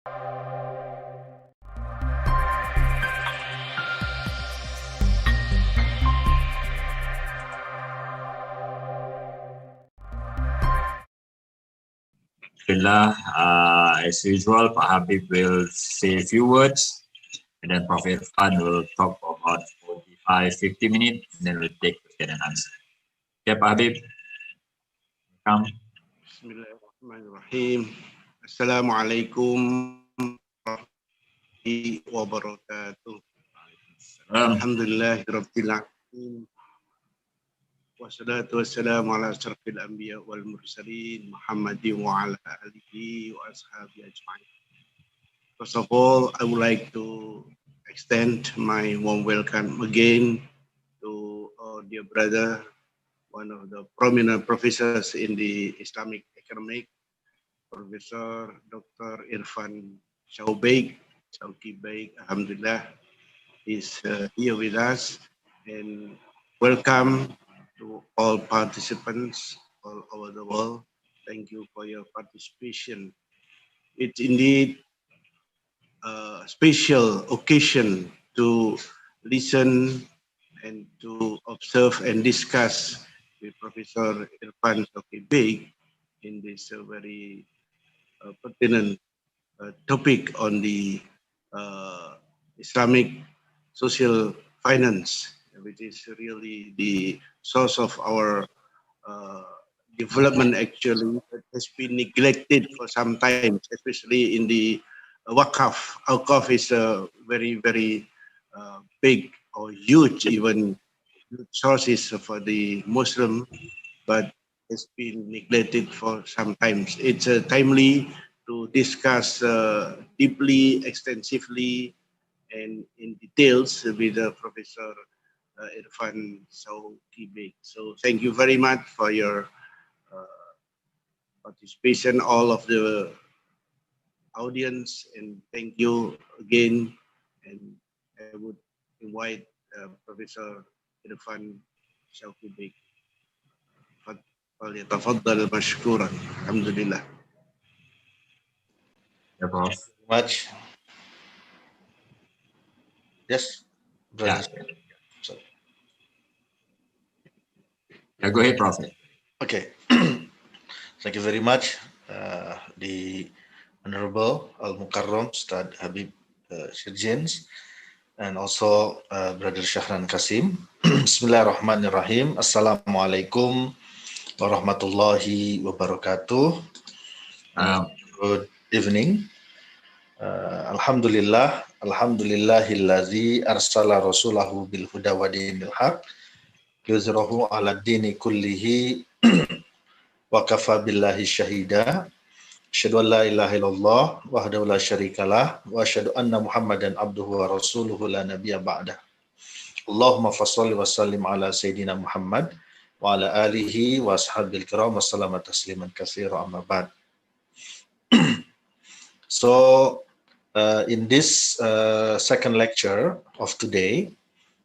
Alhamdulillah, as usual, Pak Habib will say a few words, and then Prof. Irfan will talk for about 45-50 minutes, and then we'll take question and answer. Okay, Pak Habib, come. Bismillahirrahmanirrahim. Assalamualaikum warahmatullahi wabarakatuh. Alhamdulillahirabbil alamin. Wassalatu wassalamu ala asyrafil anbiya wal mursalin Muhammadin wa ala alihi wa ashabihi ajma'in. First of all, I would like to extend my warm welcome again to our dear brother, one of the prominent professors in the Islamic economic, Professor Dr. Irfan Syauqi, Beik, Alhamdulillah, is here with us, and welcome to all participants all over the world. Thank you for your participation. It's indeed a special occasion to listen and to observe and discuss with Professor Irfan Syauqi Beik in this very pertinent topic on the Islamic social finance, which is really the source of our development. Actually, it has been neglected for some time, especially in the Waqaf. Waqaf is a very, very big or huge, even sources for the Muslim, but has been neglected for some time. It's timely to discuss deeply, extensively, and in details with Professor Irfan Syauqi Beik. So thank you very much for your participation, all of the audience, and thank you again. And I would invite Professor Irfan Syauqi Beik. فليتفضل مشكورا. الحمد لله. Yeah, Prof. Much. Yes. Yeah. Yeah, go ahead, Prof. Okay. Thank you very much, the Honorable Al-Mukarram Ustad Habib Shirjins, and also Brother Shahran Kasim. Bismillahirrahmanirrahim. Assalamualaikum warahmatullahi wabarakatuh. Good evening. Alhamdulillah, alhamdulillahillazi arsala rasulahu bil huda wa dinil haq yuzrahu ala dini kullihi wa kafa billahi syahida. Asyhadu an la ilaha illallah wahdahu la syarikalah wa asyhadu anna Muhammadan abduhu wa rasuluhu la nabiyya ba'dah. Allahumma fasholli wa sallim ala sayyidina Muhammad wa ala alihi wa ashabil kiram wa sallama tasliman katsira amma ba'd. So in this second lecture of today,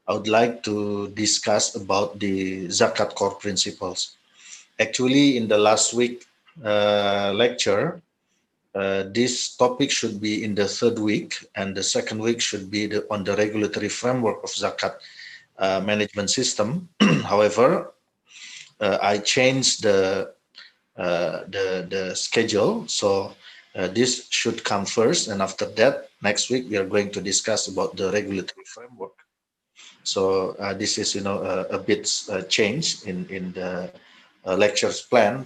I would like to discuss about the zakat core principles. Actually, in the last week lecture, this topic should be in the third week, and the second week should be on the regulatory framework of zakat management system. However, I changed the schedule, so this should come first, and after that, next week we are going to discuss about the regulatory framework. So this is, a bit change in the lectures plan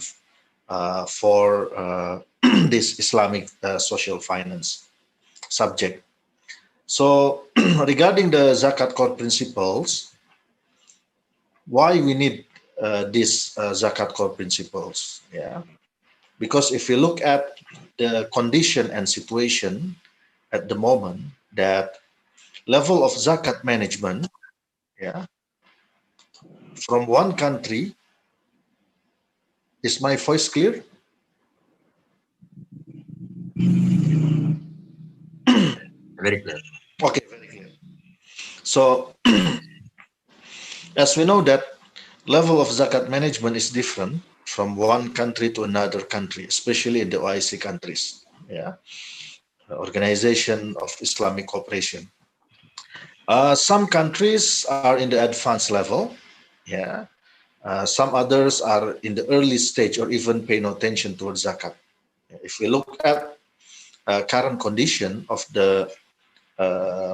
for this Islamic social finance subject. So regarding the zakat core principles, why we need these zakat core principles? Yeah, because if you look at the condition and situation at the moment, that level of zakat management, yeah, from one country. Is my voice clear? Very clear. Okay, very clear. So, as we know that level of zakat management is different from one country to another country, especially in the OIC countries. Yeah. Organization of Islamic Cooperation. Some countries are in the advanced level, yeah. Some others are in the early stage or even pay no attention towards zakat. If we look at current condition of the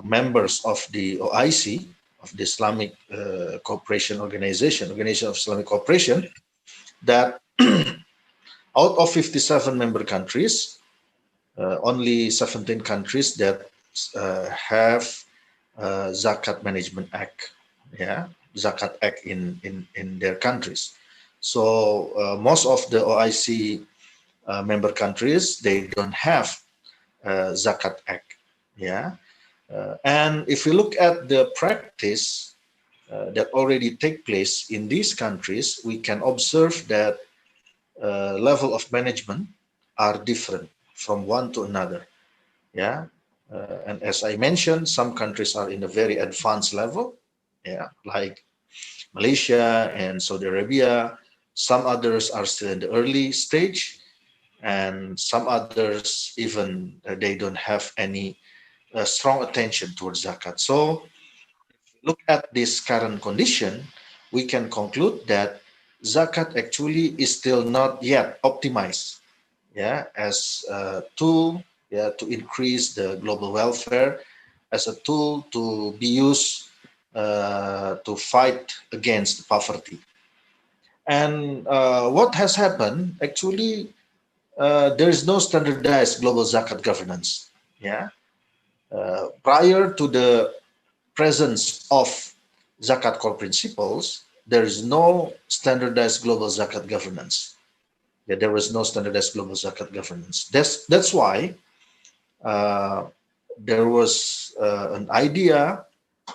members of the OIC, of the Islamic Cooperation Organization of Islamic Cooperation, that out of 57 member countries, only 17 countries that have Zakat Management Act, yeah, Zakat Act in their countries. So most of the OIC member countries, they don't have Zakat Act, yeah. And if we look at the practice that already take place in these countries, we can observe that level of management are different from one to another. Yeah, and as I mentioned, some countries are in a very advanced level. Yeah, like Malaysia and Saudi Arabia. Some others are still in the early stage, and some others even they don't have any strong attention towards zakat. So look at this current condition, we can conclude that zakat actually is still not yet optimized, yeah, as a tool, yeah, to increase the global welfare, as a tool to be used to fight against poverty. And what has happened actually, there is no standardized global zakat governance. Yeah, prior to the presence of zakat core principles, there is no standardized global zakat governance. Yeah, there was no standardized global zakat governance. That's why uh, there was an idea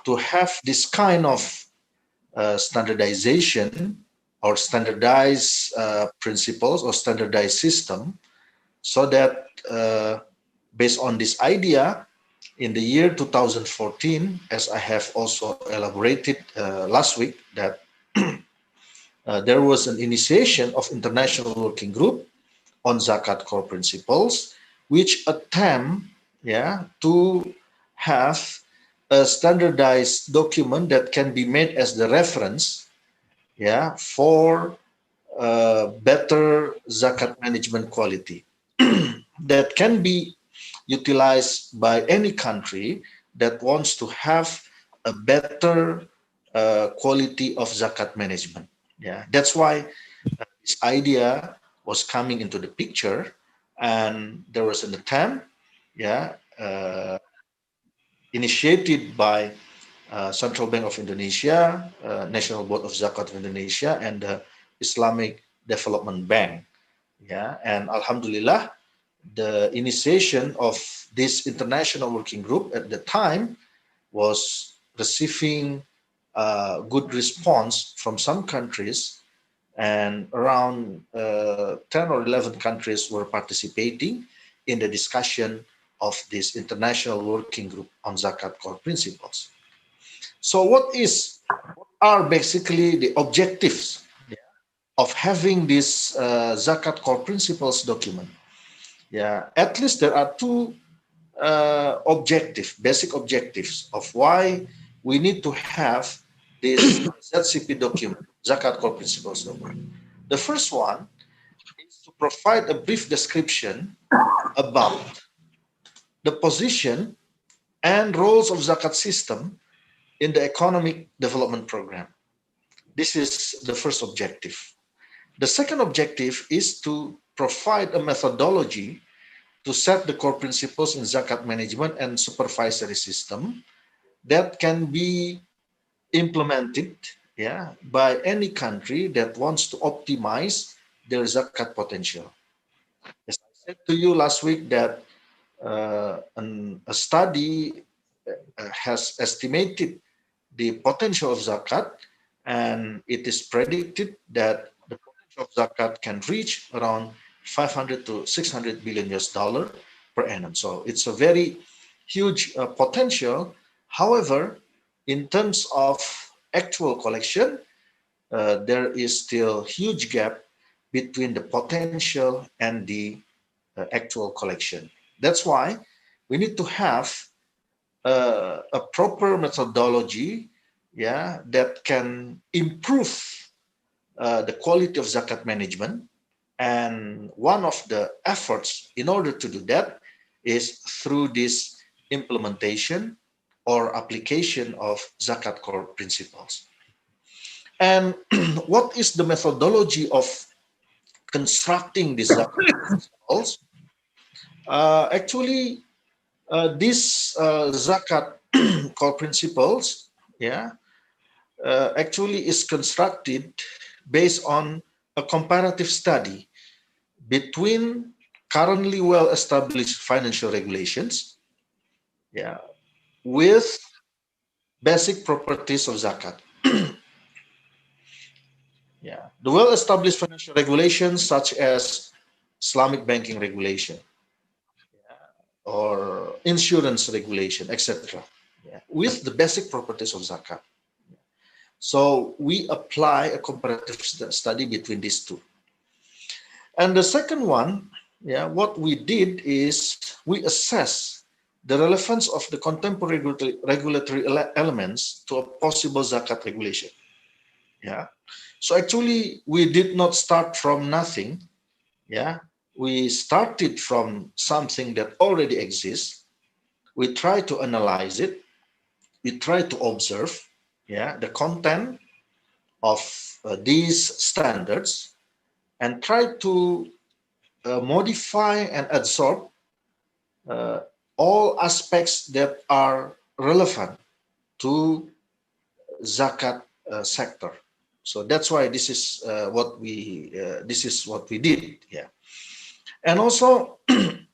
to have this kind of standardization or standardized principles or standardized system, so that based on this idea, in the year 2014, as I have also elaborated last week, that there was an initiation of international working group on zakat core principles, which attempt, yeah, to have a standardized document that can be made as the reference, yeah, for better zakat management quality that can be utilized by any country that wants to have a better quality of zakat management. Yeah, that's why this idea was coming into the picture, and there was an attempt, yeah, initiated by Central Bank of Indonesia, National Board of Zakat of Indonesia, and the Islamic Development Bank. Yeah, and Alhamdulillah, the initiation of this international working group at the time was receiving a good response from some countries, and around 10 or 11 countries were participating in the discussion of this international working group on zakat core principles. So what are basically the objectives of having this zakat core principles document? Yeah, at least there are two basic objectives of why we need to have this ZCP document, Zakat Core Principles document. The first one is to provide a brief description about the position and roles of Zakat system in the economic development program. This is the first objective. The second objective is to provide a methodology to set the core principles in zakat management and supervisory system that can be implemented, yeah, by any country that wants to optimize their zakat potential. As I said to you last week that a study has estimated the potential of zakat, and it is predicted that the potential of zakat can reach around 500 to 600 billion US dollar per annum. So it's a very huge potential. However, in terms of actual collection, there is still huge gap between the potential and the actual collection. That's why we need to have a proper methodology, yeah, that can improve the quality of zakat management. And one of the efforts in order to do that is through this implementation or application of zakat core principles. And what is the methodology of constructing these zakat principles? Actually, these zakat core principles, yeah, actually is constructed based on a comparative study between currently well-established financial regulations, yeah, with basic properties of zakat. Yeah, the well-established financial regulations such as Islamic banking regulation, or insurance regulation, etc., yeah, with the basic properties of zakat. So we apply a comparative study between these two. And the second one, yeah, what we did is we assess the relevance of the contemporary regulatory elements to a possible zakat regulation. Yeah. So actually, we did not start from nothing. Yeah. We started from something that already exists. We try to analyze it. We try to observe, yeah, the content of these standards and try to modify and absorb all aspects that are relevant to zakat sector. So that's why this is what we did. Yeah, and also in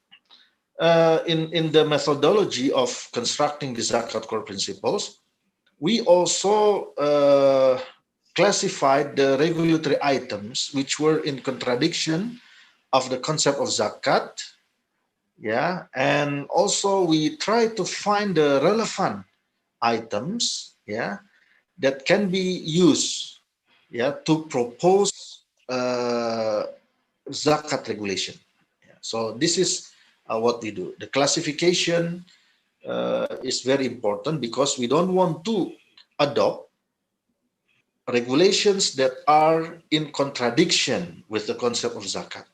the methodology of constructing the zakat core principles, we also classified the regulatory items which were in contradiction of the concept of zakat. Yeah, and also we try to find the relevant items, yeah, that can be used, yeah, to propose zakat regulation. Yeah. So this is what we do. The classification is very important because we don't want to adopt regulations that are in contradiction with the concept of zakat.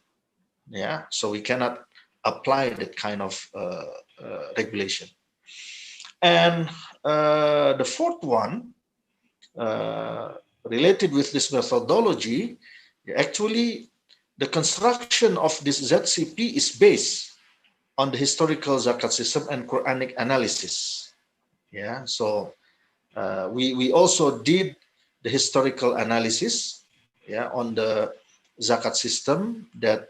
Yeah, so we cannot apply that kind of regulation. And the fourth one, related with this methodology, actually the construction of this ZCP is based on the historical zakat system and Quranic analysis. Yeah, so we also did the historical analysis, yeah, on the zakat system that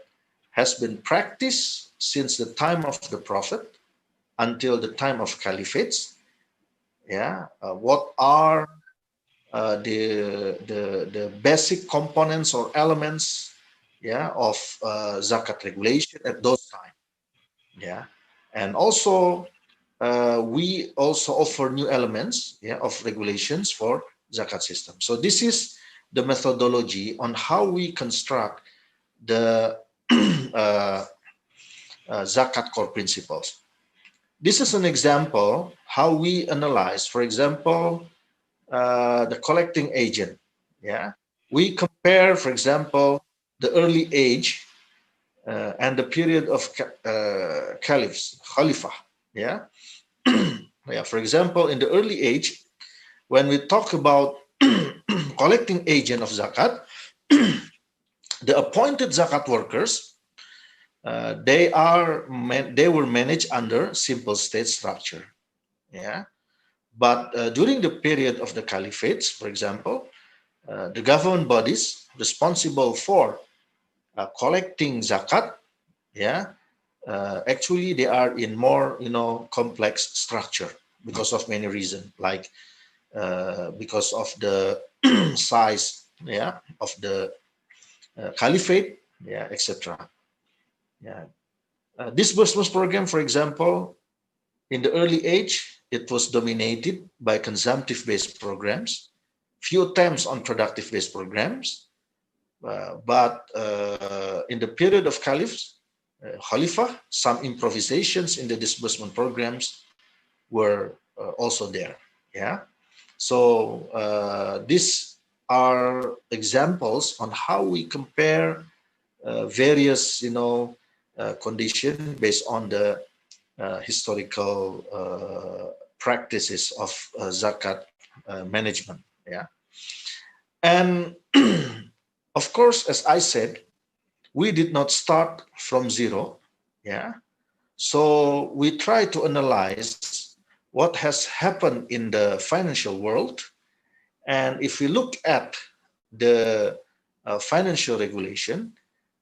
has been practiced since the time of the Prophet until the time of caliphates. Yeah, what are the basic components or elements, yeah, of zakat regulation at those time. Yeah, and also we also offer new elements, yeah, of regulations for zakat system. So this is the methodology on how we construct the zakat core principles. This is an example how we analyze, for example, the collecting agent. Yeah, we compare, for example, the early age and the period of Khalifah. Yeah, yeah. For example, in the early age, when we talk about collecting agent of zakat, the appointed zakat workers, they were managed under simple state structure. Yeah, but during the period of the caliphates, for example, the government bodies responsible for collecting zakat, yeah, actually they are in more, complex structure because of many reasons, like because of the size, yeah, of the caliphate, yeah, etc. Yeah, this Busmus program, for example, in the early age, it was dominated by consumptive-based programs, few attempts on productive-based programs, but in the period of caliphs, Khalifah, some improvisations in the disbursement programs were also there. Yeah. So these are examples on how we compare various, conditions based on the historical practices of zakat management. Yeah. And of course, as I said, we did not start from zero. Yeah. So we try to analyze what has happened in the financial world. And if we look at the financial regulation,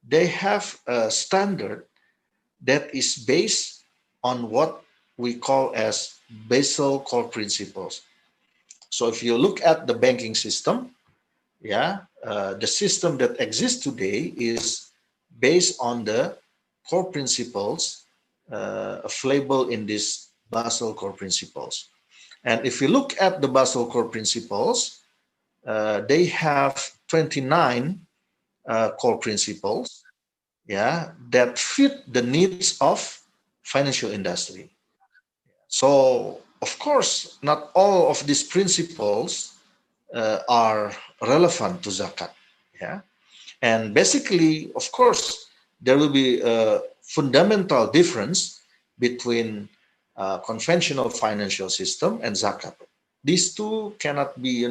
they have a standard that is based on what we call as Basel core principles. So if you look at the banking system, the system that exists today is based on the core principles available in these Basel core principles. And if you look at the Basel core principles, they have 29 core principles, that fit the needs of financial industry. So, of course, not all of these principles are relevant to zakat. Yeah, and basically, of course, there will be a fundamental difference between conventional financial system and zakat. These two cannot be,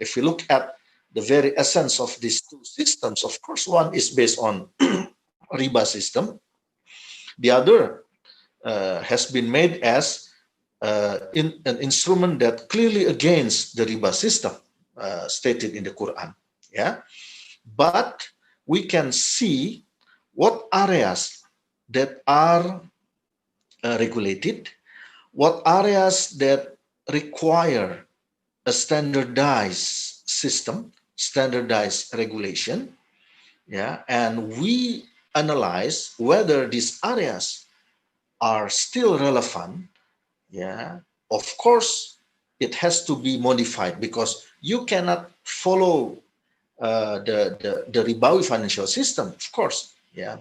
if you look at the very essence of these two systems, of course, one is based on riba system. The other has been made as an instrument that clearly against the riba system stated in the Quran. Yeah, but we can see what areas that are regulated, what areas that require a standardized system, standardized regulation, and we analyze whether these areas are still relevant. Of course, it has to be modified because you cannot follow the Ribawi financial system, of course.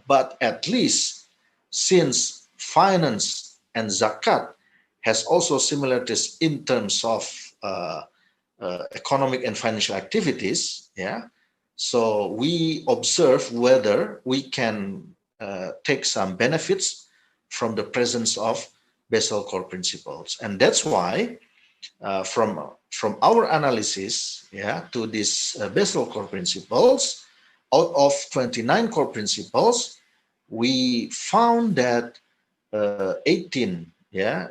But at least since finance and zakat has also similarities in terms of economic and financial activities, so we observe whether we can take some benefits from the presence of Basel core principles. And that's why from our analysis to these Basel core principles, out of 29 core principles, we found that 18,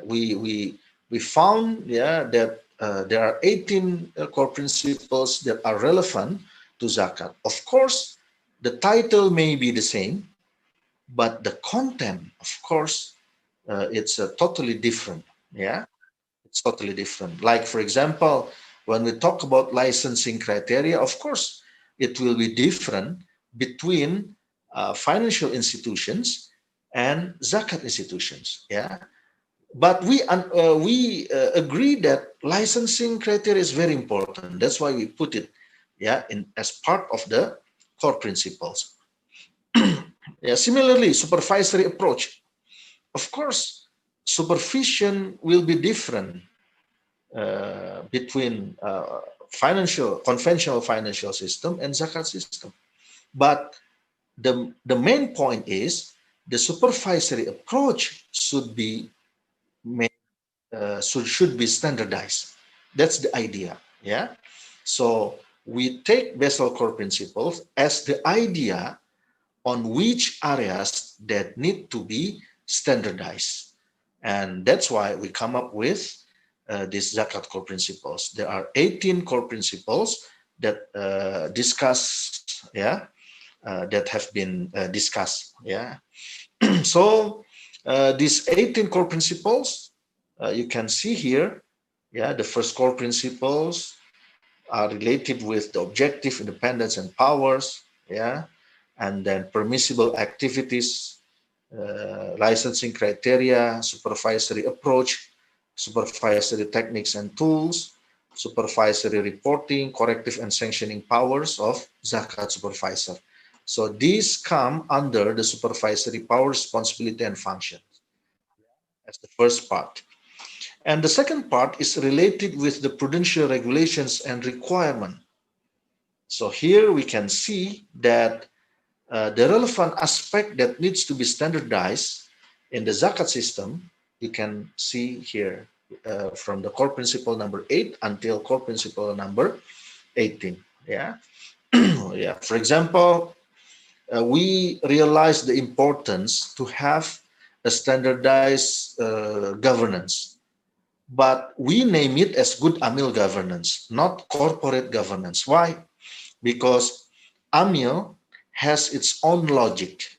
we found that there are 18 core principles that are relevant to zakat. Of course, the title may be the same, but the content, of course, it's totally different. It's totally different. Like, for example, when we talk about licensing criteria, of course, it will be different between financial institutions and zakat institutions. But we agree that licensing criteria is very important. That's why we put it as part of the core principles. Similarly, supervisory approach. Of course, supervision will be different between conventional financial system and zakat system. But the main point is the supervisory approach should be should be standardized. That's the idea. So we take Basel core principles as the idea on which areas that need to be standardized. And that's why we come up with these zakat core principles. There are 18 core principles that that have been discussed. So these 18 core principles, you can see here, the first core principles are related with the objective, independence, and powers, and then permissible activities, licensing criteria, supervisory approach, supervisory techniques and tools, supervisory reporting, corrective and sanctioning powers of zakat supervisor. So these come under the supervisory power, responsibility, and function as the first part. And the second part is related with the prudential regulations and requirement. So here we can see that the relevant aspect that needs to be standardized in the zakat system, you can see here from the core principle number 8 until core principle number 18. Yeah. Yeah. For example, we realize the importance to have a standardized governance, but we name it as good amil governance, not corporate governance. Why? Because amil has its own logic,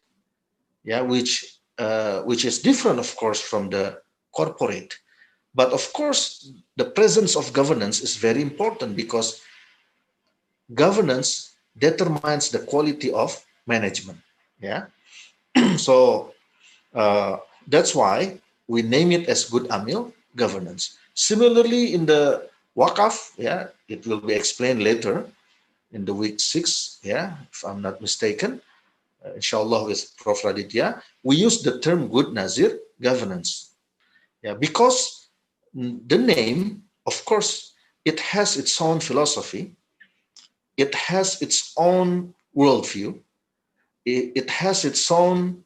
yeah, which is different, of course, from the corporate. But of course, the presence of governance is very important because governance determines the quality of management. Yeah. So that's why we name it as good amil governance. Similarly, in the wakaf, yeah, it will be explained later in the week 6, yeah, if I'm not mistaken, inshallah with Prof. Raditya, we use the term good nazir governance. Yeah, because the name, of course, it has its own philosophy, it has its own worldview, it has its own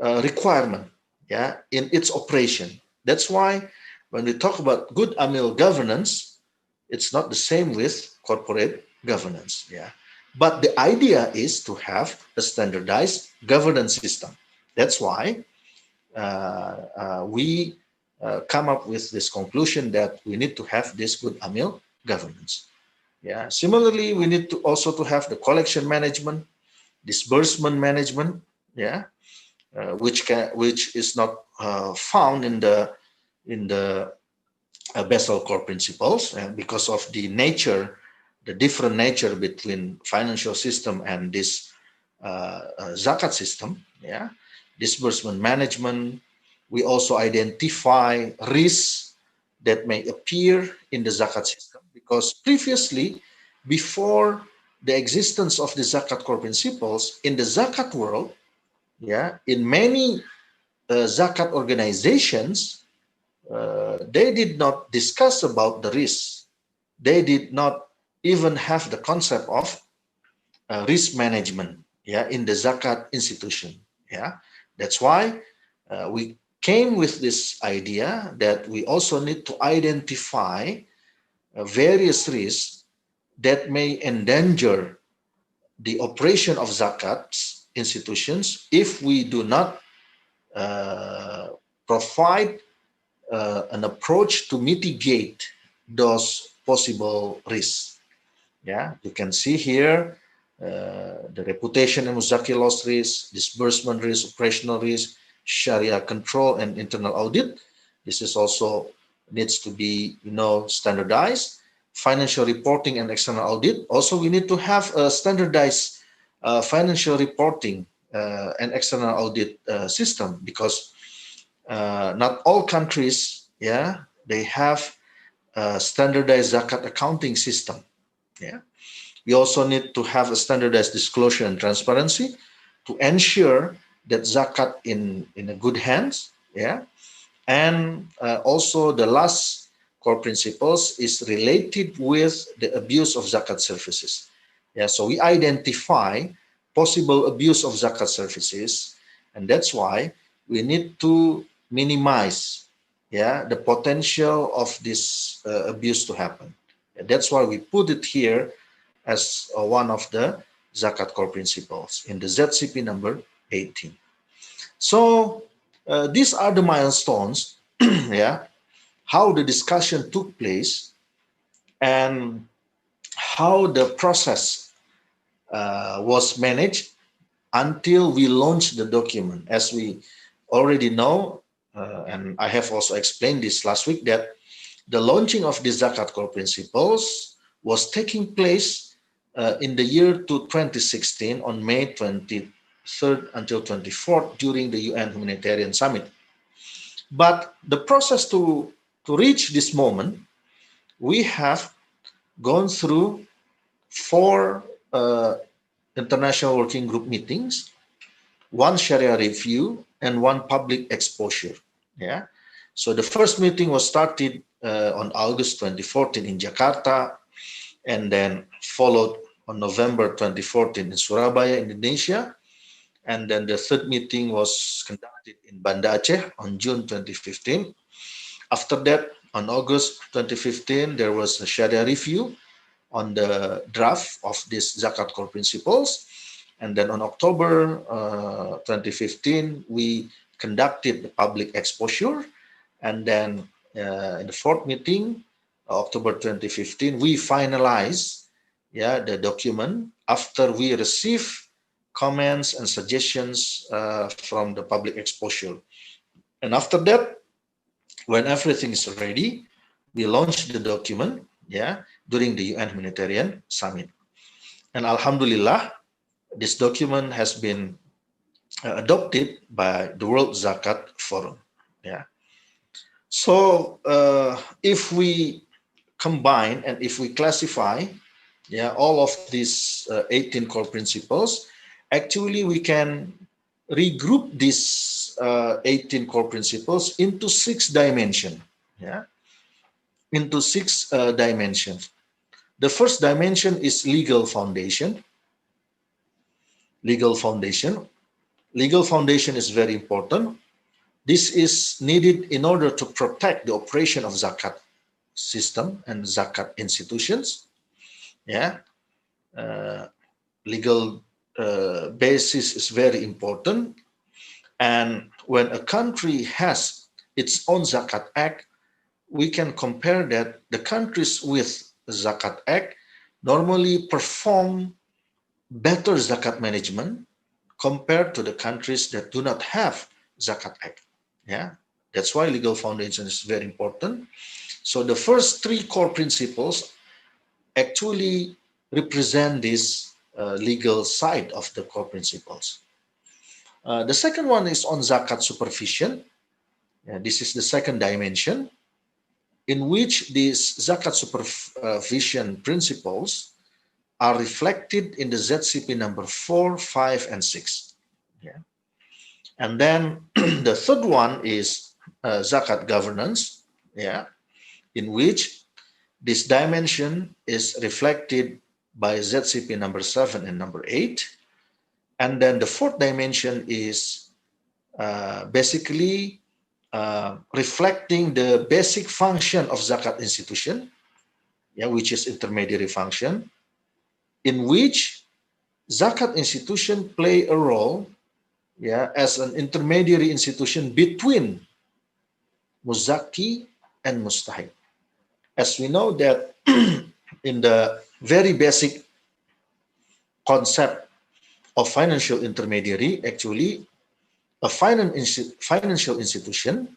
requirement, yeah, in its operation. That's why when we talk about good amil governance, it's not the same with corporate governance, yeah. But the idea is to have a standardized governance system. That's why we come up with this conclusion that we need to have this good amil governance. Yeah. Similarly, we need to also to have the collection management, disbursement management, yeah, which is not found in the Basel core principles, because of the nature, the different nature between financial system and this zakat system. Yeah, disbursement management. We also identify risks that may appear in the zakat system because previously, before the existence of the zakat core principles in the zakat world, yeah, in many zakat organizations, they did not discuss about the risks. They did not even have the concept of risk management, yeah, in the zakat institution. Yeah, that's why we came with this idea that we also need to identify various risks that may endanger the operation of zakat institutions if we do not provide an approach to mitigate those possible risks. Yeah, you can see here the reputation and muzaki loss risk, disbursement risk, operational risk, Sharia control, and internal audit. This is also needs to be, standardized. Financial reporting and external audit. Also, we need to have a standardized financial reporting and external audit system because not all countries, yeah, they have a standardized zakat accounting system. Yeah, we also need to have a standardized disclosure and transparency to ensure that zakat in a good hands. Yeah, and also the last core principles is related with the abuse of zakat services. Yeah, so we identify possible abuse of zakat services, and that's why we need to minimize, yeah, the potential of this abuse to happen. And that's why we put it here as one of the zakat core principles in the ZCP number 18. So these are the milestones, yeah, how the discussion took place and how the process was managed until we launched the document. As we already know, and I have also explained this last week, that the launching of the zakat core principles was taking place in the year 2016 on May 23rd until 24th during the UN Humanitarian Summit. But the process to reach this moment, we have gone through 4 international working group meetings, 1 Sharia review, and 1 public exposure. Yeah. So the first meeting was started on August 2014 in Jakarta, and then followed on November 2014 in Surabaya, Indonesia. And then the third meeting was conducted in Banda Aceh on June 2015. After that, on August 2015, there was a Sharia review on the draft of these Zakat core principles. And then on October 2015, we conducted the public exposure. And then in the fourth meeting, October 2015, we finalized the document after we received comments and suggestions from the public exposure. And after that, when everything is ready, we launched the document during the UN Humanitarian Summit. And Alhamdulillah, this document has been adopted by the World Zakat Forum. So if we combine and if we classify all of these 18 core principles, actually we can regroup these 18 core principles into 6 dimensions. Into 6 dimensions. The first dimension is legal foundation. Legal foundation. Legal foundation is very important. This is needed in order to protect the operation of zakat system and zakat institutions. Legal basis is very important. And when a country has its own zakat act, we can compare that the countries with zakat act normally perform better zakat management compared to the countries that do not have zakat act. That's why legal foundation is very important. So the first 3 core principles actually represent this legal side of the core principles. The second one is on zakat supervision. This is the second dimension, in which these zakat supervision principles are reflected in the ZCP number 4, 5, and 6. And then the third one is zakat governance, in which this dimension is reflected by ZCP number 7 and number 8. And then the fourth dimension is basically reflecting the basic function of zakat institution, which is intermediary function, in which zakat institution play a role as an intermediary institution between muzaki and mustahik. As we know that in the very basic concept of financial intermediary, actually a financial institution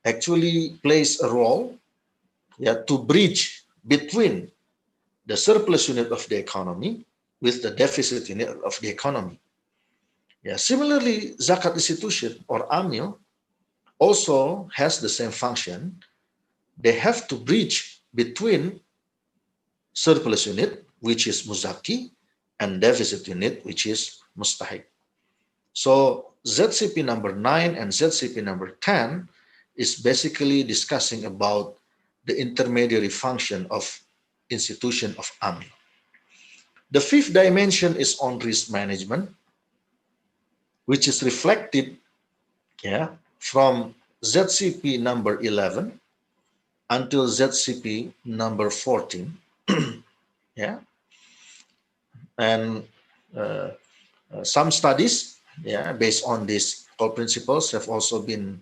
actually plays a role to bridge between the surplus unit of the economy with the deficit unit of the economy. Similarly, zakat institution or amil also has the same function. They have to bridge between surplus unit, which is muzaki, and deficit unit, which is mustahik. So ZCP number 9 and ZCP number 10 is basically discussing about the intermediary function of institution of AMI. The fifth dimension is on risk management, which is reflected from ZCP number 11 until ZCP number 14. And some studies based on these core principles have also been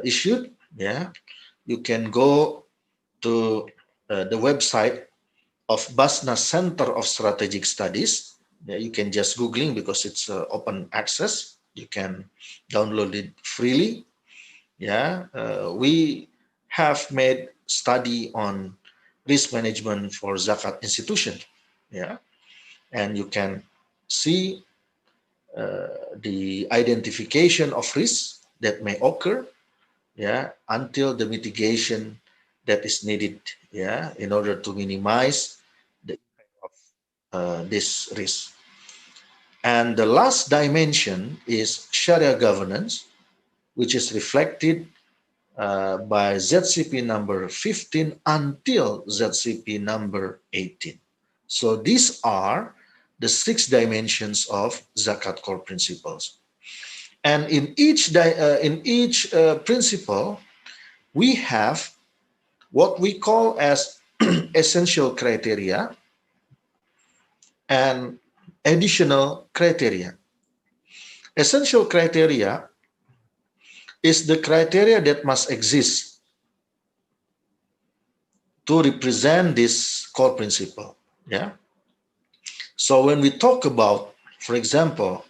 issued. You can go to the website of Basna Center of Strategic Studies. You can just Googling because it's open access. You can download it freely. We have made study on risk management for zakat institution. And you can see the identification of risks that may occur until the mitigation that is needed in order to minimize the impact of this risk. And the last dimension is Sharia governance, which is reflected by ZCP number 15 until ZCP number 18. So these are the 6 dimensions of zakat core principles. And in each principle, we have what we call as essential criteria and additional criteria. Essential criteria is the criteria that must exist to represent this core principle. Yeah. So when we talk about, for example,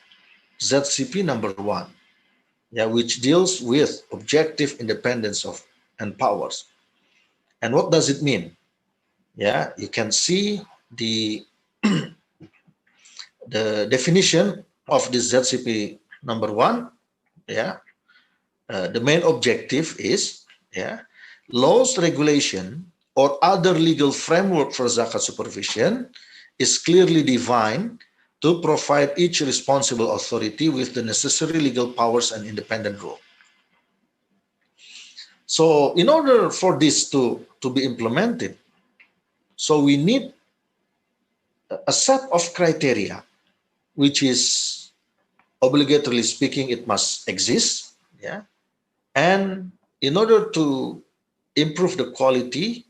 ZCP number 1, yeah, which deals with objective independence of and powers. And what does it mean? Yeah, you can see the the definition of this ZCP number 1. Yeah, the main objective is, yeah, laws, regulation, or other legal framework for zakat supervision is clearly defined to provide each responsible authority with the necessary legal powers and independent role. So in order for this to be implemented, so we need a set of criteria, which is obligatorily speaking, it must exist. Yeah. And in order to improve the quality,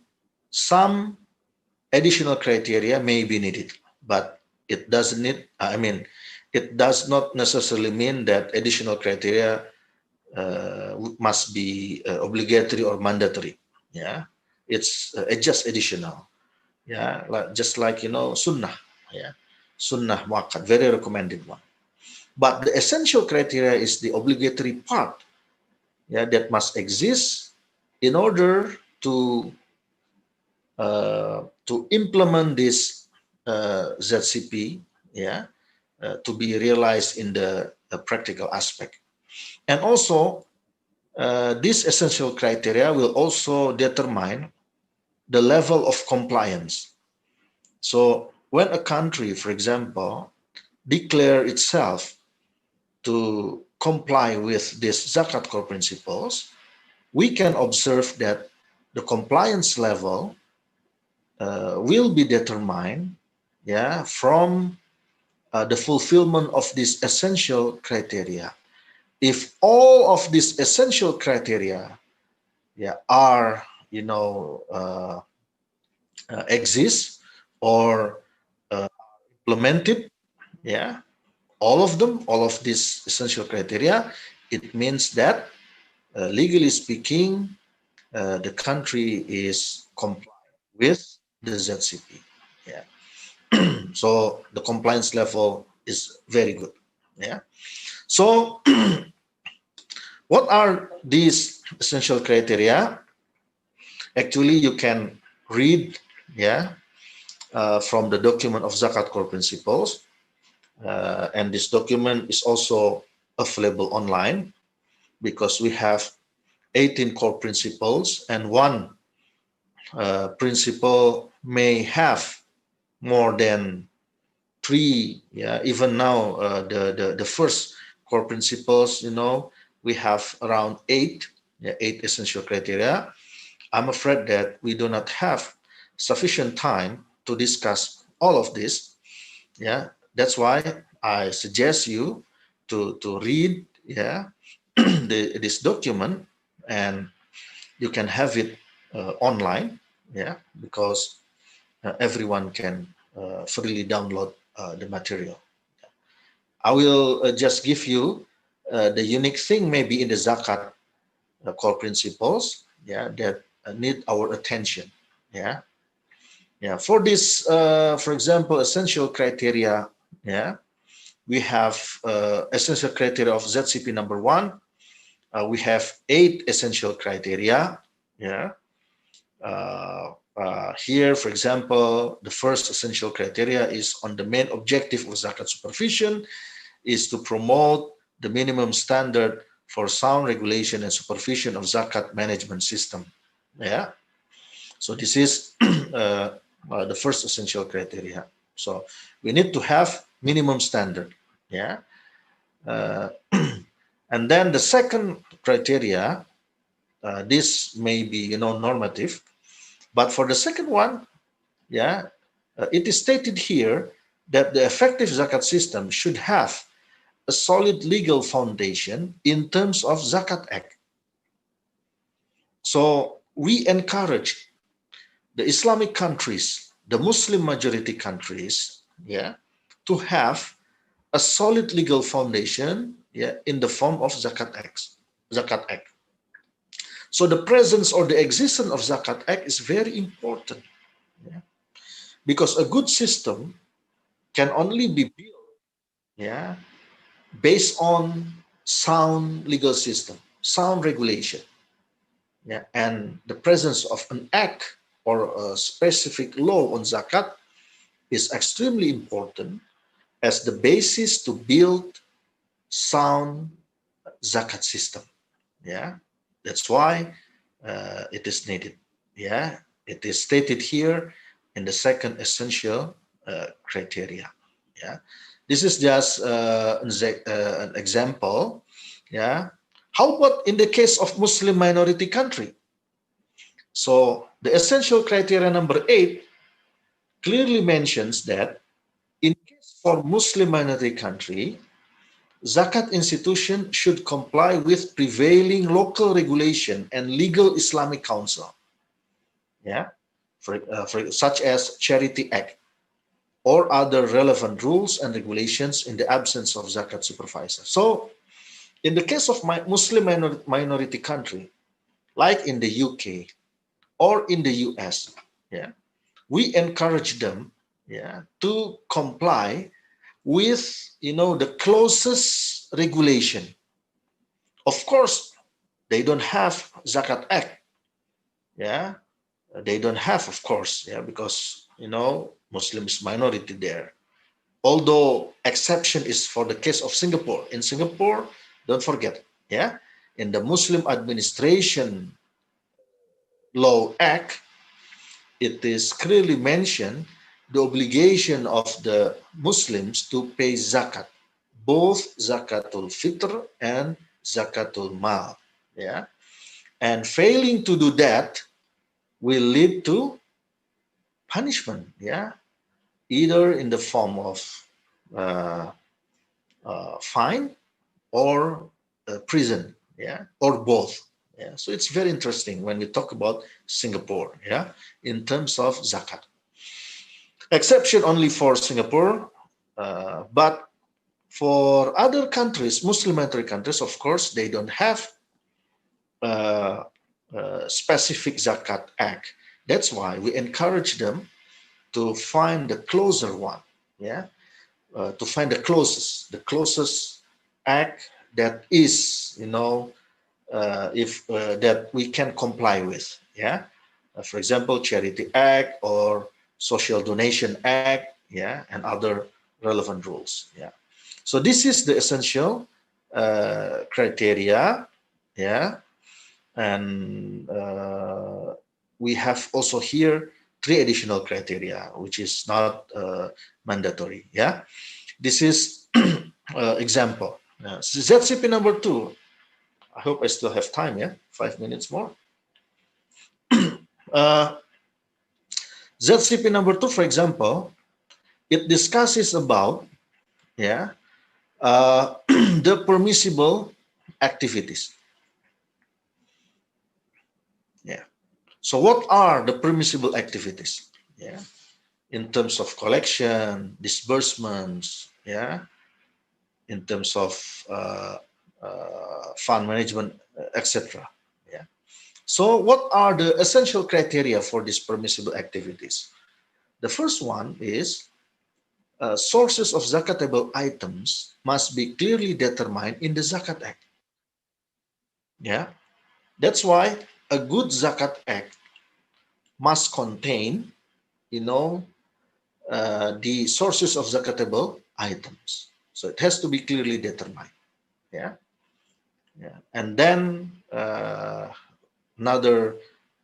some additional criteria may be needed, but it doesn't need, it does not necessarily mean that additional criteria must be obligatory or mandatory. Yeah, it's just additional. Yeah, just like, sunnah. Yeah, sunnah muakkad, very recommended one. But the essential criteria is the obligatory part. Yeah, that must exist in order to implement this ZCP. Yeah, to be realized in the practical aspect. And also, this essential criteria will also determine the level of compliance. So when a country, for example, declare itself to comply with these zakat core principles, we can observe that the compliance level will be determined, yeah, from the fulfillment of these essential criteria. If all of these essential criteria, yeah, are, exist or implemented, yeah, all of these essential criteria, it means that legally speaking, the country is compliant with the ZCP. Yeah. So the compliance level is very good. Yeah. So what are these essential criteria? Actually, you can read, yeah, from the document of zakat core principles, and this document is also available online because we have 18 core principles, and one principle may have more than 3. Yeah, even now the first core principles, we have around 8, yeah, 8 essential criteria. I'm afraid that we do not have sufficient time to discuss all of this. Yeah, that's why I suggest you to read, yeah, this document, and you can have it online. Yeah, because everyone can freely download the material. I will just give you the unique thing maybe in the zakat core principles, yeah, that need our attention. Yeah, yeah. For this, for example, essential criteria, yeah, we have essential criteria of ZCP number 1. We have 8 essential criteria. Yeah. Here, for example, the first essential criteria is on the main objective of zakat supervision is to promote the minimum standard for sound regulation and supervision of zakat management system. Yeah. So this is the first essential criteria. So we need to have minimum standard. Yeah. And then the second criteria, this may be, normative, but for the second one, yeah, it is stated here that the effective zakat system should have a solid legal foundation in terms of Zakat Act. So we encourage the Islamic countries, the Muslim majority countries, yeah, to have a solid legal foundation, yeah, in the form of Zakat Act. Zakat Act. So the presence or the existence of Zakat Act is very important, yeah, because a good system can only be built, yeah, based on sound legal system, sound regulation, yeah, and the presence of an act or a specific law on zakat is extremely important as the basis to build sound zakat system. Yeah, that's why it is needed. Yeah, it is stated here in the second essential criteria. Yeah, this is just an example. Yeah, how about in the case of Muslim minority country? So the essential criteria number 8 clearly mentions that in case for Muslim minority country, zakat institution should comply with prevailing local regulation and legal Islamic counsel. Yeah, for such as Charity Act or other relevant rules and regulations in the absence of zakat supervisor. So in the case of my Muslim minority country, like in the UK or in the US, yeah, we encourage them, yeah, to comply with, the closest regulation. Of course, they don't have Zakat Act, yeah, they don't have, of course, yeah, because Muslims minority there. Although exception is for the case of Singapore. In Singapore, don't forget, yeah, in the Muslim Administration Law Act, it is clearly mentioned the obligation of the Muslims to pay zakat, both zakatul fitr and zakatul mal. Yeah, and failing to do that will lead to punishment. Yeah, either in the form of uh, fine or prison. Yeah, or both. Yeah, so it's very interesting when we talk about Singapore. Yeah, in terms of zakat. Exception only for Singapore, but for other countries, Muslim countries, of course, they don't have specific zakat act. That's why we encourage them to find the closer one, yeah, to find the closest act that is, if that we can comply with, yeah. For example, Charity Act or Social Donation Act, yeah, and other relevant rules, yeah. So this is the essential criteria, yeah, and we have also here 3 additional criteria, which is not mandatory, yeah. This is example. ZCP number 2. I hope I still have time, yeah, 5 minutes more. ZCP number 2, for example, it discusses about, yeah, the permissible activities. Yeah. So what are the permissible activities? Yeah. In terms of collection, disbursements, yeah, in terms of fund management, etc. Yeah. So what are the essential criteria for these permissible activities? The first one is sources of zakatable items must be clearly determined in the Zakat Act. Yeah, that's why a good Zakat Act must contain, the sources of zakatable items. So it has to be clearly determined. Yeah, yeah. And then another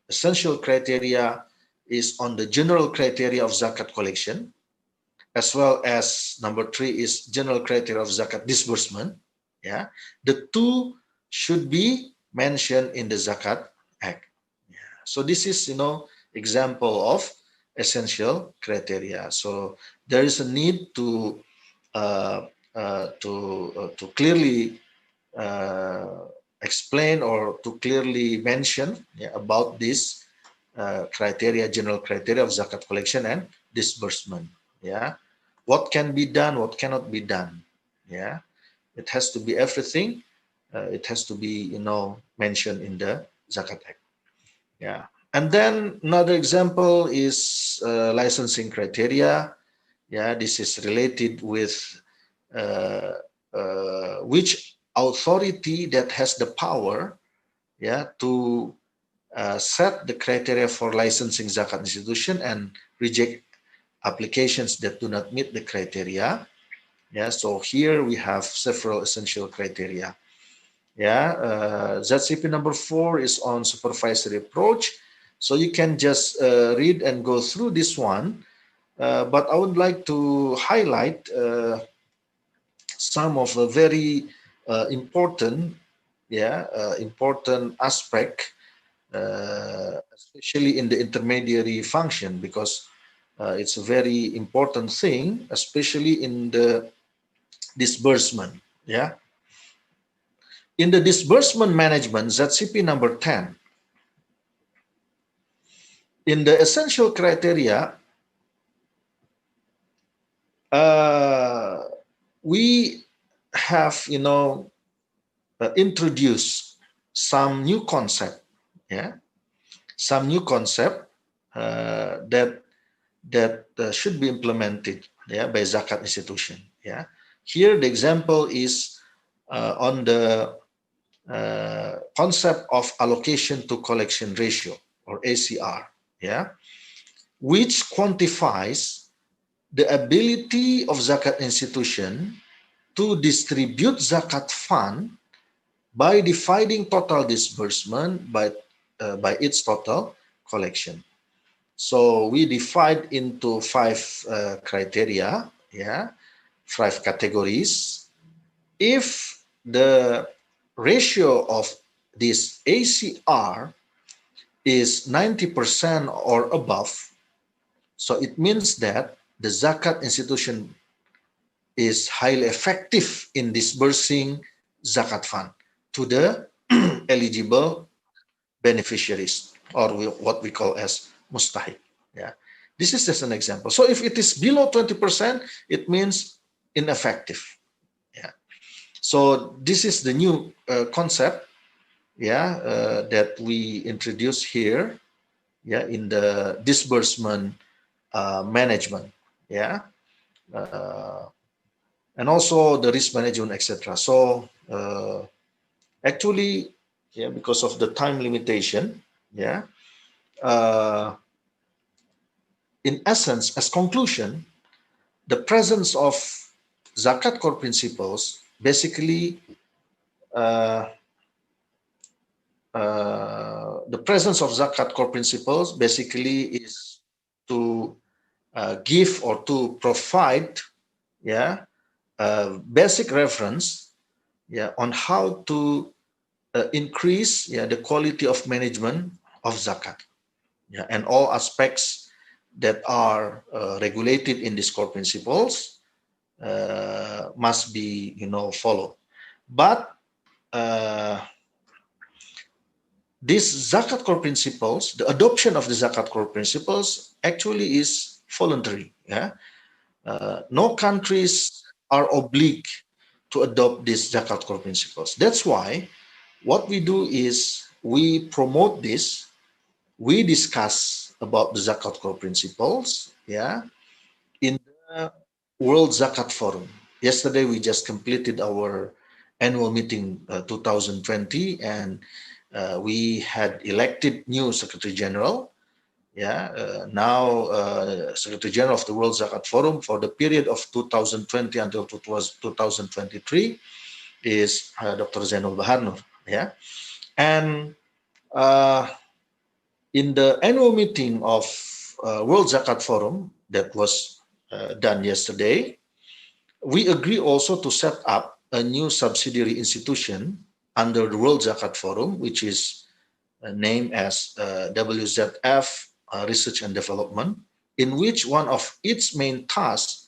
essential criteria is on the general criteria of zakat collection. as well as number 3 is general criteria of zakat disbursement. Yeah, the two should be mentioned in the Zakat Act. Yeah. So this is, example of essential criteria. So there is a need to to clearly explain or to clearly mention, yeah, about this criteria, general criteria of zakat collection and disbursement. Yeah, what can be done, what cannot be done. Yeah, it has to be everything. It has to be, mentioned in the Zakat Act. Yeah. And then another example is licensing criteria. Yeah, this is related with which authority that has the power, yeah, to set the criteria for licensing zakat institution and reject applications that do not meet the criteria. Yeah, so here we have several essential criteria. Yeah, ZCP number 4 is on supervisory approach. So you can just read and go through this one. But I would like to highlight some of the very important, important aspect, especially in the intermediary function, because it's a very important thing, especially in the disbursement. Yeah. In the disbursement management, ZCP number 10, in the essential criteria, we have, introduced some new concept, yeah, some new concept that should be implemented, yeah, by zakat institution. Yeah, here the example is on the concept of allocation to collection ratio, or ACR, yeah, which quantifies the ability of zakat institution to distribute zakat fund by dividing total disbursement by its total collection. So we divide into 5 criteria, yeah, 5 categories. If the ratio of this ACR is 90% or above, so it means that the zakat institution is highly effective in disbursing zakat fund to the eligible beneficiaries, or what we call as mustahik. Yeah, this is just an example. So if it is below 20%, it means ineffective. Yeah. So this is the new concept, yeah, that we introduce here, yeah, in the disbursement management. Yeah. And also the risk management, etc. So actually, yeah, because of the time limitation, yeah, in essence, as conclusion, the presence of zakat core principles basically the presence of zakat core principles basically is to give or to provide, yeah, basic reference, yeah, on how to increase, yeah, the quality of management of zakat, yeah, and all aspects that are regulated in these core principles must be, followed. But these zakat core principles, the adoption of the zakat core principles actually is voluntary. Yeah, no countries are obliged to adopt these zakat core principles. That's why what we do is we promote this, we discuss about the zakat core principles, yeah, in the World Zakat Forum. Yesterday we just completed our annual meeting 2020, and we had elected new Secretary General. Yeah, now Secretary General of the World Zakat Forum for the period of 2020 until 2023 is Dr. Zainul Baharnur. Yeah, and in the annual meeting of World Zakat Forum that was done yesterday. We agree also to set up a new subsidiary institution under the World Zakat Forum, which is named as WZF Research and Development, in which one of its main tasks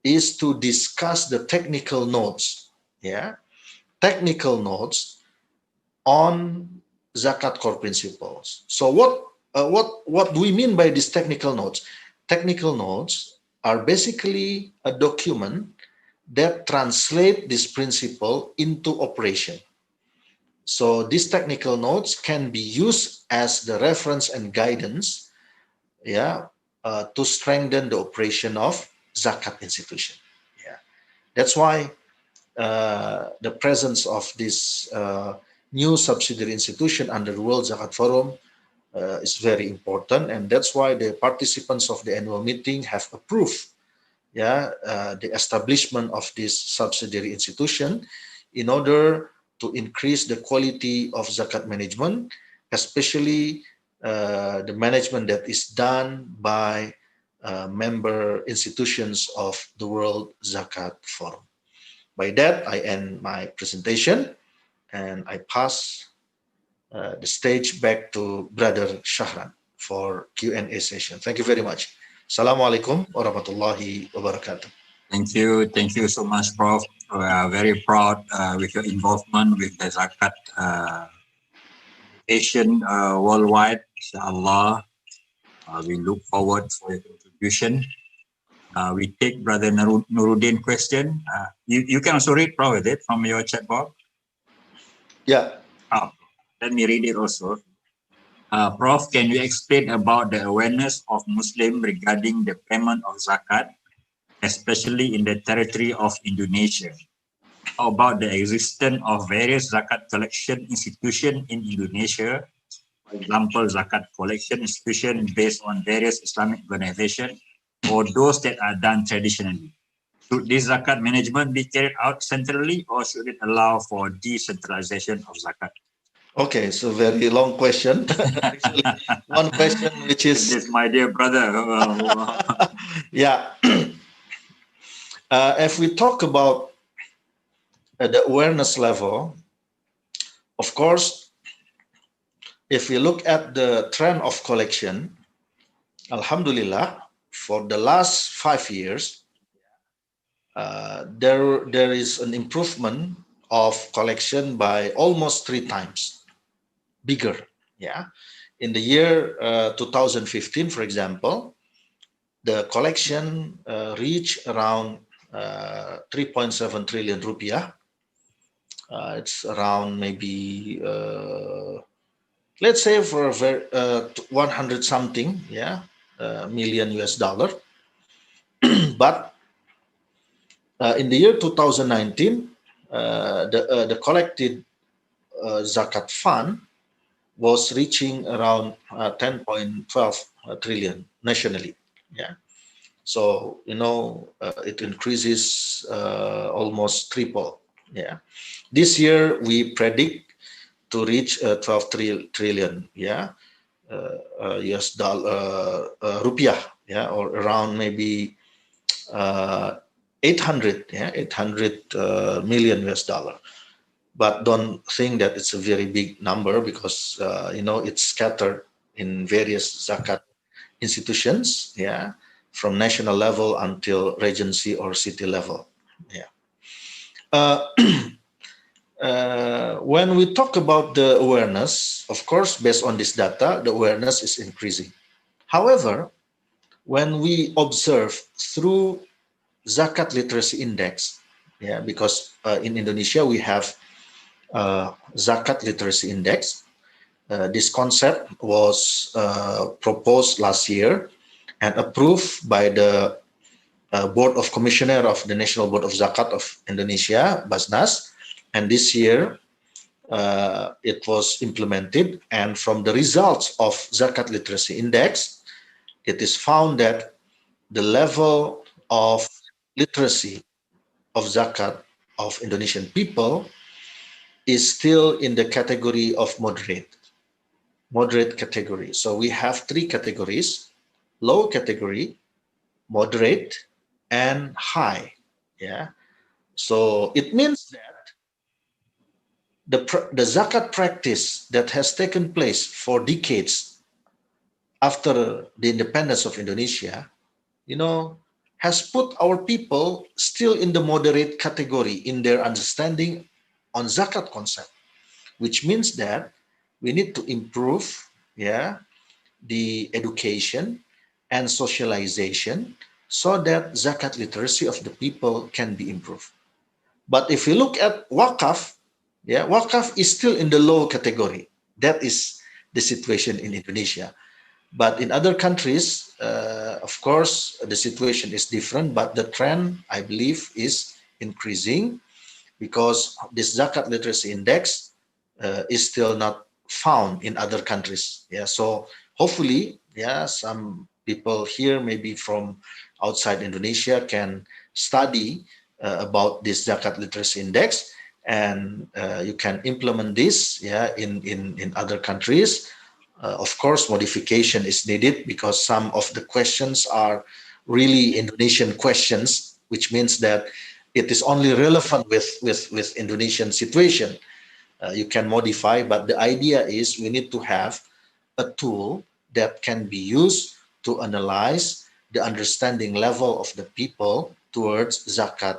is to discuss the technical notes, technical notes on zakat core principles. So what do we mean by these technical notes? Technical notes are basically a document that translate this principle into operation. So these technical notes can be used as the reference and guidance, to strengthen the operation of zakat institution. That's why the presence of this new subsidiary institution under the World Zakat Forum is very important, and that's why the participants of the annual meeting have approved the establishment of this subsidiary institution in order to increase the quality of zakat management, especially the management that is done by member institutions of the World Zakat Forum. By that, I end my presentation and I pass the stage back to Brother Shahran for Q&A session. Thank you very much. Assalamualaikum warahmatullahi wabarakatuh. Thank you so much, Prof. We are very proud with your involvement with the Zakat education worldwide. Inshallah, we look forward for your contribution. We take Brother Nuruddin question. You can also read, Prof, is it, from your chat box? Yeah. Let me read it also. Prof, can you explain about the awareness of Muslims regarding the payment of zakat, especially in the territory of Indonesia? How about the existence of various zakat collection institutions in Indonesia? For example, zakat collection institution based on various Islamic organizations, or those that are done traditionally. Should this zakat management be carried out centrally, or should it allow for decentralization of zakat? Okay, so very long question. Actually, one question which is... This, my dear brother. Yeah. If we talk about the awareness level, of course, if we look at the trend of collection, Alhamdulillah, for the last 5 years, there is an improvement of collection by almost 3 times bigger. In the year 2015, for example, the collection reached around 3.7 trillion rupiah. It's around maybe let's say for 100 something million US dollar. But in the year 2019, the collected zakat fund was reaching around 10.12 trillion nationally. So it increases almost triple. This year we predict to reach 12 trillion US dollar rupiah, or around maybe 800 million US dollar. But don't think that it's a very big number, because it's scattered in various zakat institutions, from national level until regency or city level. When we talk about the awareness, of course, based on this data, the awareness is increasing. However, when we observe through zakat literacy index, because in Indonesia we have zakat literacy index. This concept was proposed last year and approved by the Board of Commissioner of the National Board of Zakat of Indonesia, Basnas, and this year it was implemented. And from the results of zakat literacy index, it is found that the level of literacy of zakat of Indonesian people is still in the category of moderate category. So we have 3 categories: low category, moderate, and high. Yeah. So it means that the zakat practice that has taken place for decades after the independence of Indonesia, has put our people still in the moderate category in their understanding on zakat concept, which means that we need to improve, the education and socialization so that zakat literacy of the people can be improved. But if you look at wakaf, wakaf is still in the low category. That is the situation in Indonesia. But in other countries, of course, the situation is different, but the trend, I believe, is increasing because this zakat literacy index is still not found in other countries. Yeah, so hopefully, some people here, maybe from outside Indonesia, can study about this zakat literacy index, and you can implement this, in other countries. Of course, modification is needed because some of the questions are really Indonesian questions, which means that it is only relevant with Indonesian situation. You can modify, but the idea is we need to have a tool that can be used to analyze the understanding level of the people towards zakat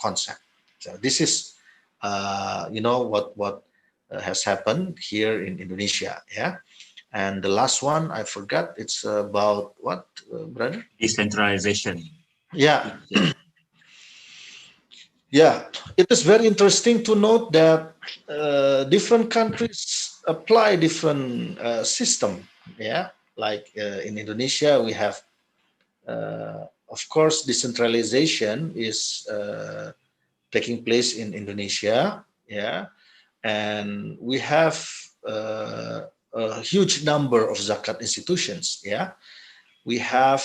concept. So this is, what has happened here in Indonesia. Yeah. And the last one, I forgot. It's about what, brother? Decentralization. Yeah. Yeah. It is very interesting to note that different countries apply different system. Yeah. Like in Indonesia, we have, of course, decentralization is taking place in Indonesia. Yeah. And we have a huge number of zakat institutions. Yeah. We have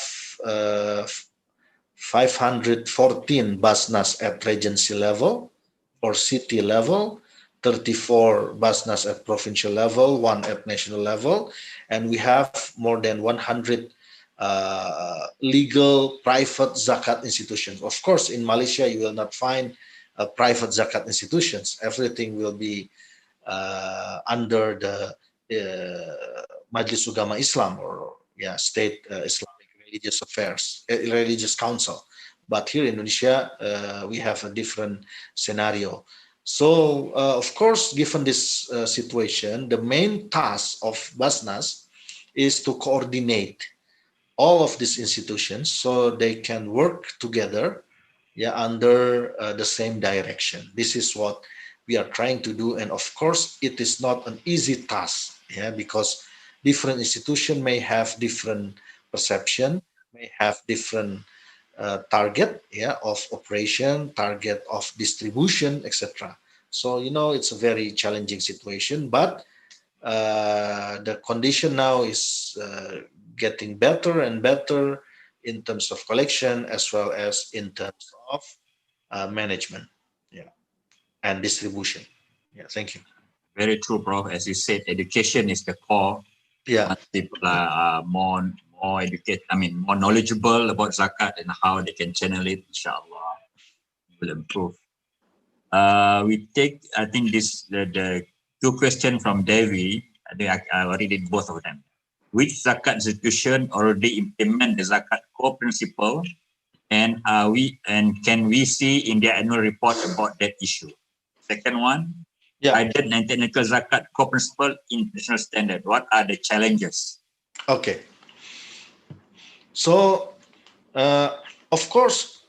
514 basnas at regency level or city level, 34 basnas at provincial level, one at national level, and we have more than 100 legal private zakat institutions. Of course, in Malaysia, you will not find private zakat institutions. Everything will be under the Majlis Ugama Islam, or state Islamic religious affairs, religious council. But here in Indonesia, we have a different scenario. So, of course, given this situation, the main task of Basnas is to coordinate all of these institutions so they can work together, under the same direction. This is what we are trying to do, and of course, it is not an easy task, because different institution may have different perception, may have different target, of operation, target of distribution, etc. So it's a very challenging situation, but the condition now is getting better and better in terms of collection as well as in terms of management, and distribution. Thank you. Very true, Prof. As you said, education is the core. Yeah, Once people are more educated, more knowledgeable about zakat and how they can channel it, inshallah, will improve. We take, I think, the two questions from Devi. I think I already did both of them. Which zakat institution already implement the zakat core principle, and can we see in their annual report about that issue? Second one, guided and technical zakat core principle international standard. What are the challenges? Okay. So, of course,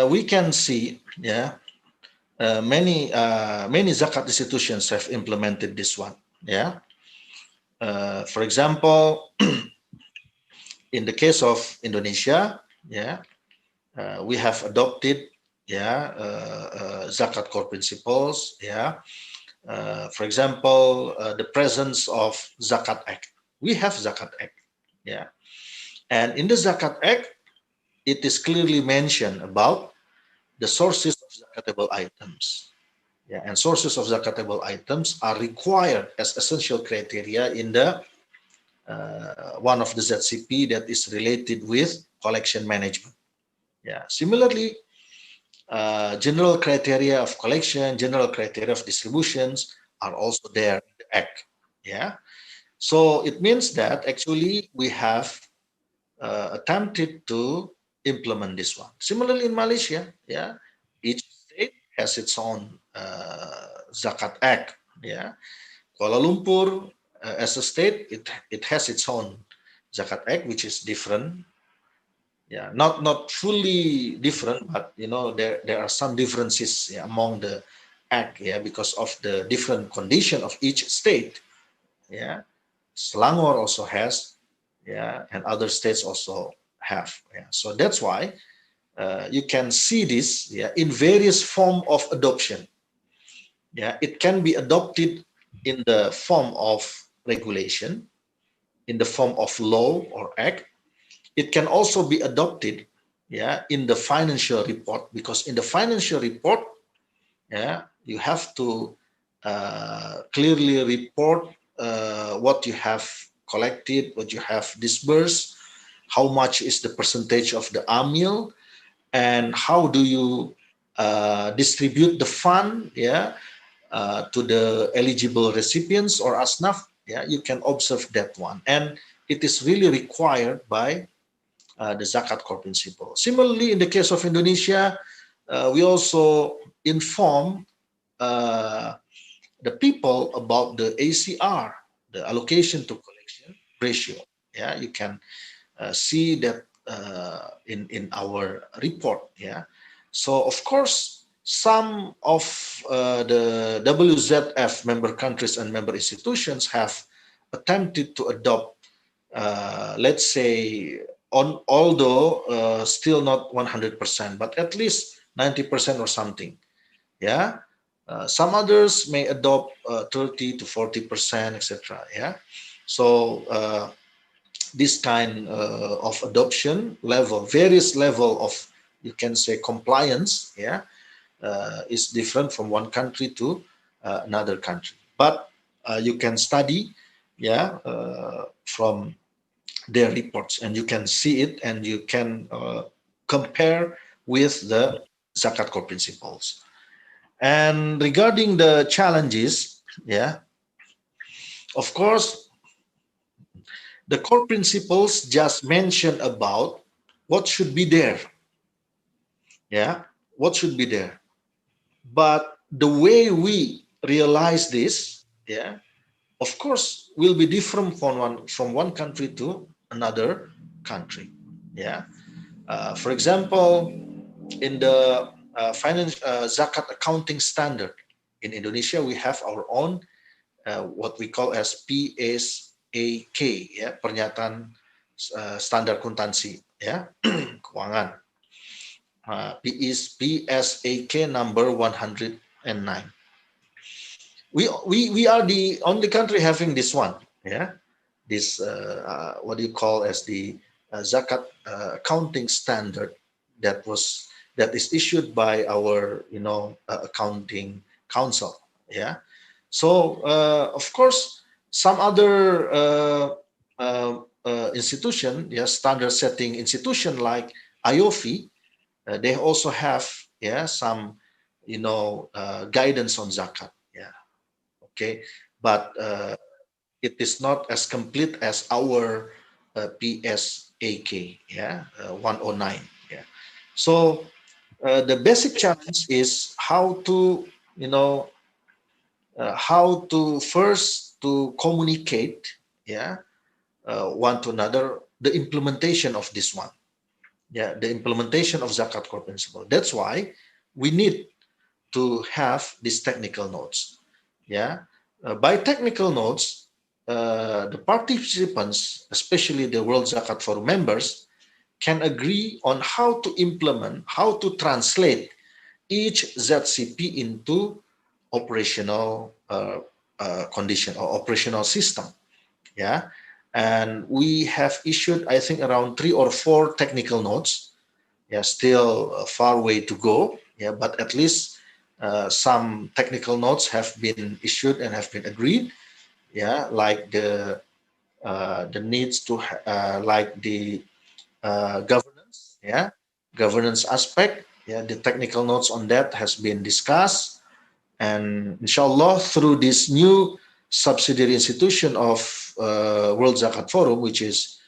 we can see, many zakat institutions have implemented this one. For example, in the case of Indonesia, we have adopted, zakat core principles. For example, the presence of Zakat Act. We have Zakat Act. And in the Zakat Act, it is clearly mentioned about the sources of zakatable items. And sources of zakatable items are required as essential criteria in the one of the ZCP that is related with collection management. Yeah. Similarly, general criteria of collection, general criteria of distributions are also there in the Act. Yeah. So it means that actually we have attempted to implement this one. Similarly, in Malaysia, yeah, each state has its own Zakat Act. Yeah. Kuala Lumpur, as a state, it has its own Zakat Act, which is different. Yeah, not fully different, but there are some differences, yeah, among the act, yeah, because of the different condition of each state. Yeah, Selangor also has, yeah, and other states also have. Yeah, so that's why you can see this, yeah, in various form of adoption. Yeah, it can be adopted in the form of regulation, in the form of law or act. It can also be adopted, yeah, in the financial report, because in the financial report, yeah, you have to clearly report what you have collected, what you have disbursed, how much is the percentage of the amil, and how do you distribute the fund, yeah, to the eligible recipients or asnaf. Yeah, you can observe that one, and it is really required by the zakat core principle. Similarly, in the case of Indonesia, we also inform uh, the people about the ACR, the allocation to collection ratio. Yeah, you can see that in our report. Yeah, so of course, some of the WZF member countries and member institutions have attempted to adopt, let's say, although still not 100%, but at least 90% or something. Yeah. Some others may adopt 30 to 40%, etc. Yeah. So this kind of adoption level, various level of, you can say, compliance, yeah, is different from one country to another country. But you can study, yeah, from their reports, and you can see it, and you can compare with the zakat core principles. And regarding the challenges, yeah, of course, the core principles just mention about what should be there. Yeah, what should be there. But the way we realize this, yeah, of course, will be different from one country to another country. Yeah. For example, in the zakat accounting standard in Indonesia, we have our own what we call as PSAK, ya, pernyataan standar akuntansi, ya, keuangan. PSAK number 109. We are the only country having this one, yeah. This what do you call as the zakat accounting standard that is issued by our accounting council, yeah. So of course some other institution, yeah, standard setting institution like IOFI, they also have, yeah, some guidance on zakat, yeah. Okay, but it is not as complete as our PSAK, yeah, 109, yeah. So the basic challenge is how to first to communicate, yeah, one to another, the implementation of this one, yeah, the implementation of zakat core principle. That's why we need to have these technical notes, yeah. By technical notes, the participants, especially the World Zakat Forum members, can agree on how to implement, how to translate each ZCP into operational condition or operational system, yeah. And we have issued, I think, around 3 or 4 technical notes. Yeah, still a far way to go, yeah, but at least some technical notes have been issued and have been agreed, yeah, like the the needs to like the governance, governance aspect. The technical notes on that has been discussed, and inshallah through this new subsidiary institution of World Zakat Forum, which is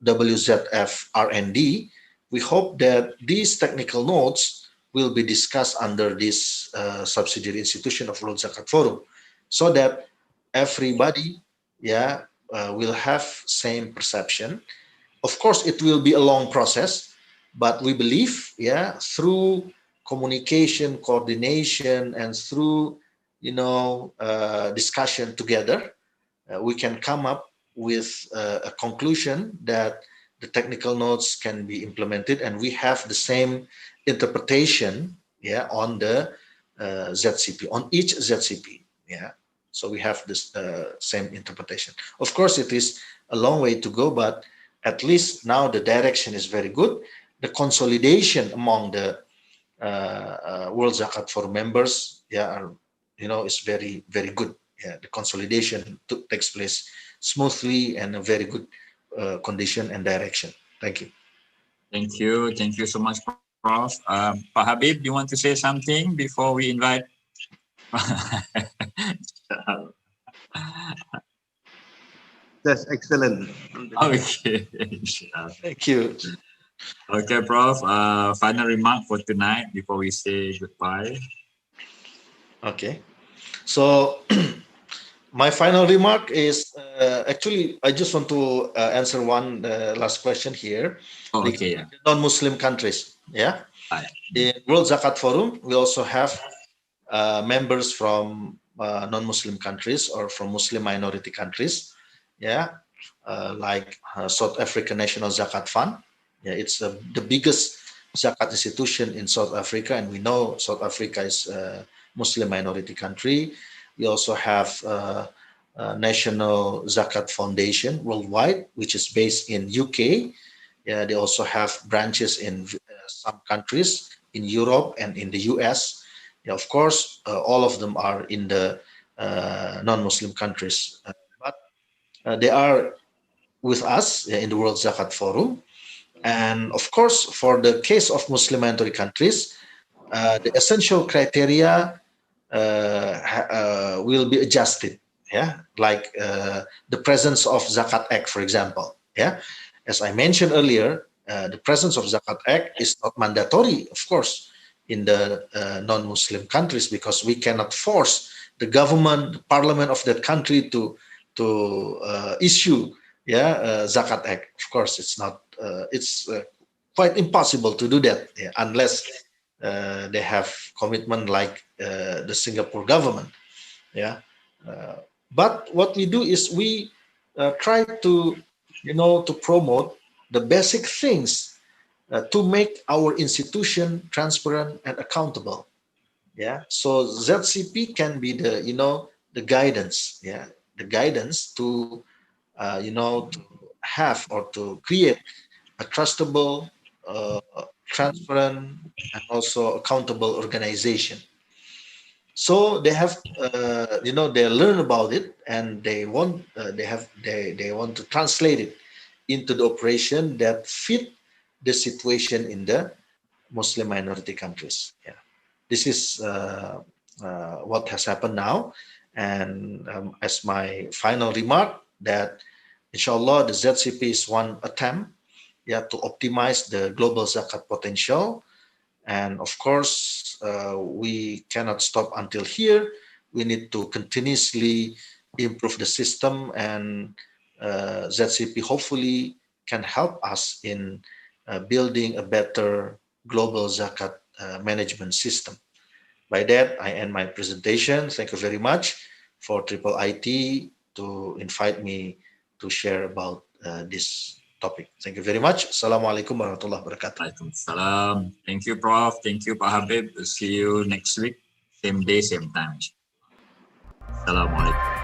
WZF R&D, we hope that these technical notes will be discussed under this subsidiary institution of World Zakat Forum, so that everybody will have same perception. Of course, it will be a long process, but we believe, through communication, coordination, and through, discussion together, we can come up with a conclusion that the technical notes can be implemented, and we have the same interpretation, on the ZCP, on each ZCP, So we have this same interpretation. Of course, it is a long way to go, but at least now the direction is very good. The consolidation among the World Zakat Forum members, is very, very good. The consolidation takes place smoothly and a very good condition and direction. Thank you. Thank you. Thank you so much, Prof. Pak Habib, do you want to say something before we invite? That's excellent. Okay. Thank you. Okay, Prof. Final remark for tonight before we say goodbye. Okay. So my final remark is actually, I just want to answer one last question here. Oh, okay. Yeah. Non-Muslim countries. Yeah. Right. In World Zakat Forum, we also have members from non-Muslim countries or from Muslim minority countries. Like South African National Zakat Fund. It's the biggest zakat institution in South Africa, and we know South Africa is a Muslim minority country. We also have National Zakat Foundation worldwide, which is based in UK. They also have branches in some countries in Europe and in the US. Of course, all of them are in the non-Muslim countries, but they are with us in the World Zakat Forum. And of course, for the case of Muslim minority countries, the essential criteria will be adjusted. Like the presence of Zakat Act, for example. As I mentioned earlier, the presence of Zakat Act is not mandatory, of course, in the non-Muslim countries, because we cannot force the government, the parliament of that country to issue Zakat Act. Of course, it's not. It's quite impossible to do that unless they have commitment like the Singapore government. But what we do is we try to, to promote the basic things to make our institution transparent and accountable. So ZCP can be the, the guidance. The guidance to, to have or to create a trustable, transparent, and also accountable organization. So they have, they learn about it, and they want, they want to translate it into the operation that fit the situation in the Muslim minority countries. This is what has happened now, and as my final remark, that inshallah the ZCP is one attempt to optimize the global zakat potential. And of course, we cannot stop until here. We need to continuously improve the system, and ZCP hopefully can help us in building a better global zakat management system. By that, I end my presentation. Thank you very much for IIIT to invite me to share about this topic. Thank you very much. Assalamualaikum warahmatullahi wabarakatuh. Waalaikumsalam. Thank you, Prof. Thank you, Pak Habib. See you next week. Same day, same time. Assalamualaikum.